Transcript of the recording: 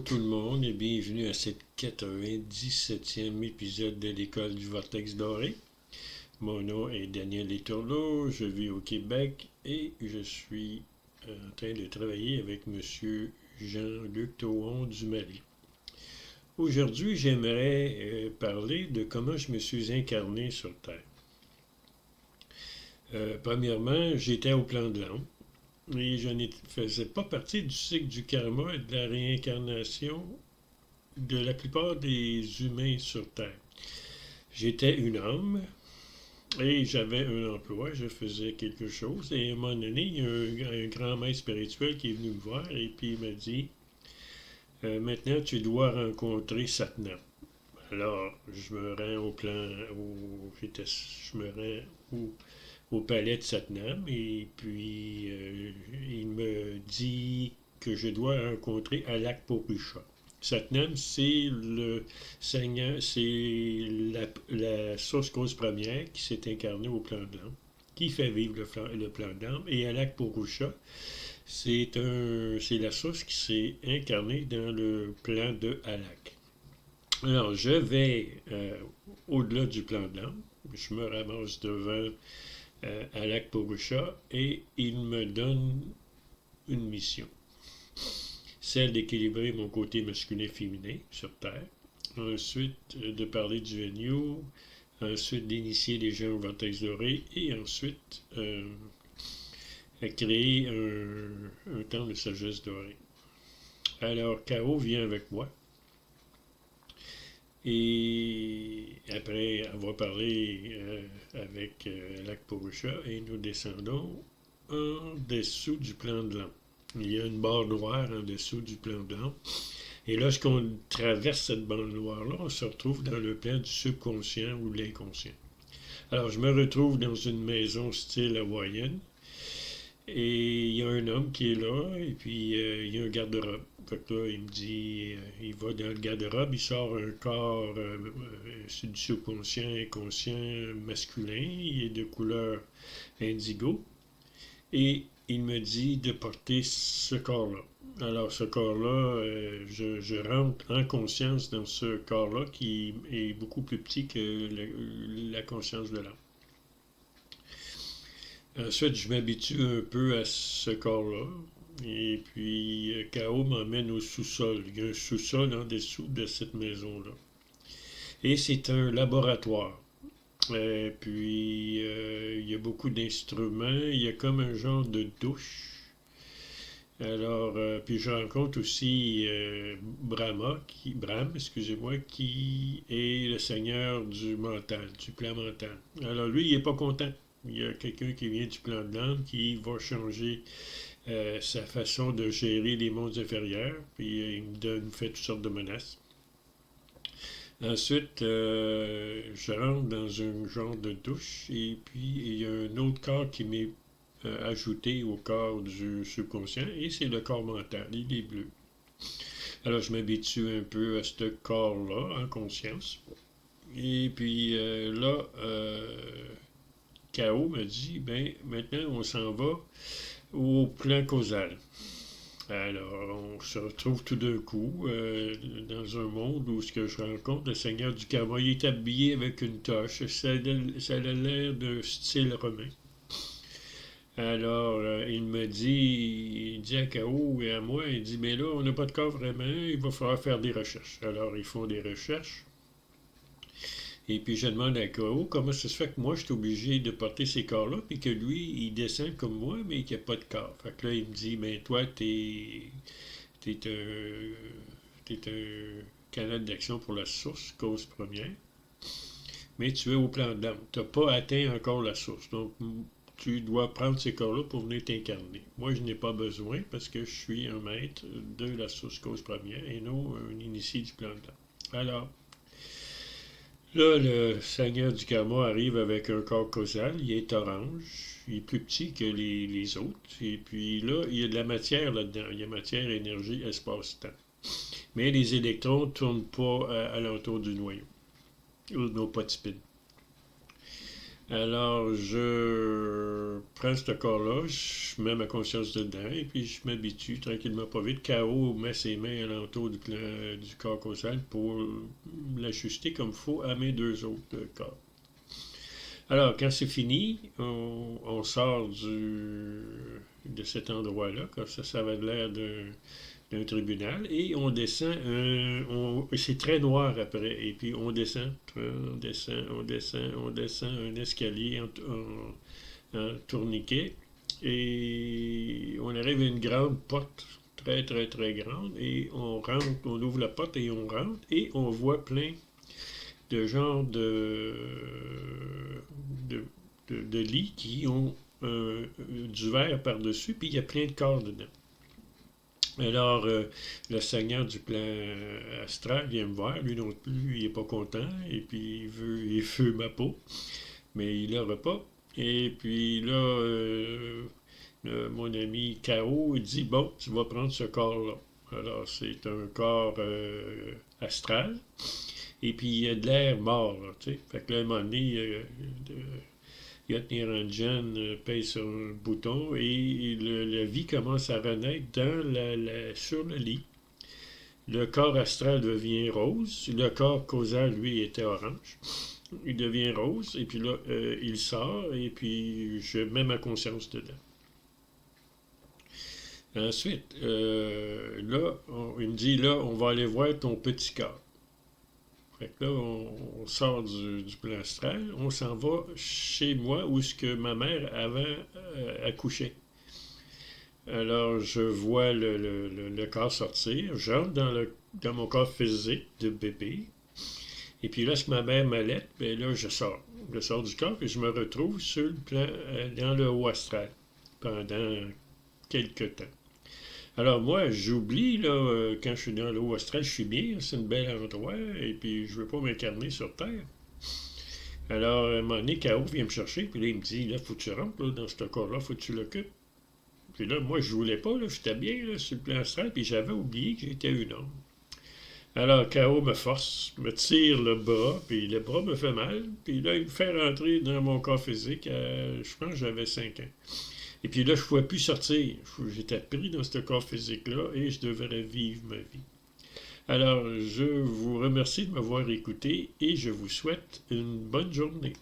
Bonjour tout le monde et bienvenue à cette 97e épisode de l'École du Vortex Doré. Mon nom est Daniel Letourneau, je vis au Québec et je suis en train de travailler avec M. Jean-Luc Tauon du Mali. Aujourd'hui, j'aimerais parler de comment je me suis incarné sur Terre. Premièrement, j'étais au plan de l'âme. Et je ne faisais pas partie du cycle du karma et de la réincarnation de la plupart des humains sur Terre. J'étais une âme et j'avais un emploi, je faisais quelque chose. Et à un moment donné, il y a un grand maître spirituel qui est venu me voir et puis il m'a dit maintenant tu dois rencontrer Satnam. Alors, je me rends je me rends au palais de Satnam et puis il me dit que je dois rencontrer Alak Purusha. Satnam, c'est le Seigneur, c'est la source cause première qui s'est incarnée au plan de l'âme, qui fait vivre le plan de l'âme, et Alak Purusha, c'est la source qui s'est incarnée dans le plan de Alak. Alors, je vais au-delà du plan de l'âme, je me ramasse devant Alak Purusha et il me donne une mission. Celle d'équilibrer mon côté masculin-féminin sur Terre. Ensuite, de parler du Venue. Ensuite, d'initier les gens au vortex doré. Et ensuite, créer un temps de sagesse dorée. Alors, K.O. vient avec moi. Et après avoir parlé avec Alak Purusha, et nous descendons en dessous du plan de l'âme. Il y a une barre noire en dessous du plan de l'âme. Et lorsqu'on traverse cette barre noire-là, on se retrouve dans le plan du subconscient ou de l'inconscient. Alors, je me retrouve dans une maison style hawaïenne. Et il y a un homme qui est là, et puis il y a un garde-robe. Fait que là, il me dit, il va dans le garde-robe, il sort un corps du subconscient, inconscient, masculin, il est de couleur indigo, et il me dit de porter ce corps-là. Alors, ce corps-là, je rentre en conscience dans ce corps-là qui est beaucoup plus petit que la conscience de l'âme. Ensuite, je m'habitue un peu à ce corps-là. Et puis, K.O. m'emmène au sous-sol. Il y a un sous-sol en dessous de cette maison-là. Et c'est un laboratoire. Et puis, il y a beaucoup d'instruments. Il y a comme un genre de douche. Alors, puis je rencontre aussi Bram, excusez-moi, qui est le seigneur du mental, du plan mental. Alors, lui, il n'est pas content. Il y a quelqu'un qui vient du plan de l'âme qui va changer sa façon de gérer les mondes inférieurs, puis il me fait toutes sortes de menaces. Ensuite, je rentre dans un genre de douche, et puis il y a un autre corps qui m'est ajouté au corps du subconscient, et c'est le corps mental, il est bleu. Alors, je m'habitue un peu à ce corps-là, en conscience. Et puis là, K.O. me dit, ben maintenant on s'en va au plan causal. Alors, on se retrouve tout d'un coup dans un monde où ce que je rencontre le Seigneur du Karma. Il est habillé avec une toche. Ça a l'air d'un style romain. Alors, il dit à K.O. et à moi, il dit, mais là, on n'a pas de corps vraiment, il va falloir faire des recherches. Alors, ils font des recherches. Et puis je demande à K.O. comment ça se fait que moi je suis obligé de porter ces corps-là, puis que lui, il descend comme moi, mais qu'il n'y a pas de corps. Fait que là, il me dit, ben toi, t'es un canal d'action pour la source, cause première, mais tu es au plan d'âme. Tu n'as pas atteint encore la source. Donc, tu dois prendre ces corps-là pour venir t'incarner. Moi, je n'ai pas besoin parce que je suis un maître de la source cause première et non un initié du plan d'âme. Alors, là, le Seigneur du Karma arrive avec un corps causal, il est orange, il est plus petit que les autres, et puis là, il y a de la matière là-dedans, il y a matière, énergie, espace-temps. Mais les électrons ne tournent pas alentour du noyau, ou non pas de spin. Alors, je prends ce corps-là, je mets ma conscience dedans, et puis je m'habitue tranquillement, pas vite. K.O. met ses mains alentour du corps causal pour l'ajuster comme il faut à mes deux autres corps. Alors, quand c'est fini, on sort de cet endroit-là, comme ça avait l'air d'un tribunal, et on descend, c'est très noir après, et puis on descend, on descend un escalier en tourniquet, et on arrive à une grande porte, très très très grande, et on rentre, on ouvre la porte et on rentre, et on voit plein de genres de, de lits qui ont du verre par-dessus, puis il y a plein de corps dedans. Alors, le seigneur du plan astral vient me voir, lui non plus, il n'est pas content, et puis il veut ma peau, mais il l'aura pas. Et puis là, mon ami K.O. dit, bon, tu vas prendre ce corps-là. Alors, c'est un corps astral, et puis il y a de l'air mort, là, tu sais. Fait que là, à un moment donné, Yotniranjan pèse sur un bouton et la vie commence à renaître sur le lit. Le corps astral devient rose. Le corps causal, lui, était orange. Il devient rose et puis là, il sort et puis je mets ma conscience dedans. Ensuite, là, il me dit, là, on va aller voir ton petit corps. Fait que là, on sort du plan astral, on s'en va chez moi où ce que ma mère avait accouché. Alors, je vois le corps sortir, j'entre dans mon corps physique de bébé, et puis là, ce que ma mère m'allait, ben là, je sors. Je sors du corps et je me retrouve sur le plan, dans le haut astral pendant quelques temps. Alors moi, j'oublie, là, quand je suis dans le haut astral, je suis bien, c'est un bel endroit, et puis je veux pas m'incarner sur Terre. Alors, à un moment donné, K.O. vient me chercher, puis là, il me dit, là, faut que tu rentres, là, dans ce corps-là, faut que tu l'occupes. Puis là, moi, je voulais pas, là, j'étais bien, là, sur le plan astral, puis j'avais oublié que j'étais un homme. Alors, K.O. me force, me tire le bras, puis le bras me fait mal, puis là, il me fait rentrer dans mon corps physique, je pense que j'avais 5 ans. Et puis là, je ne pouvais plus sortir. J'étais pris dans ce corps physique-là et je devrais vivre ma vie. Alors, je vous remercie de m'avoir écouté et je vous souhaite une bonne journée.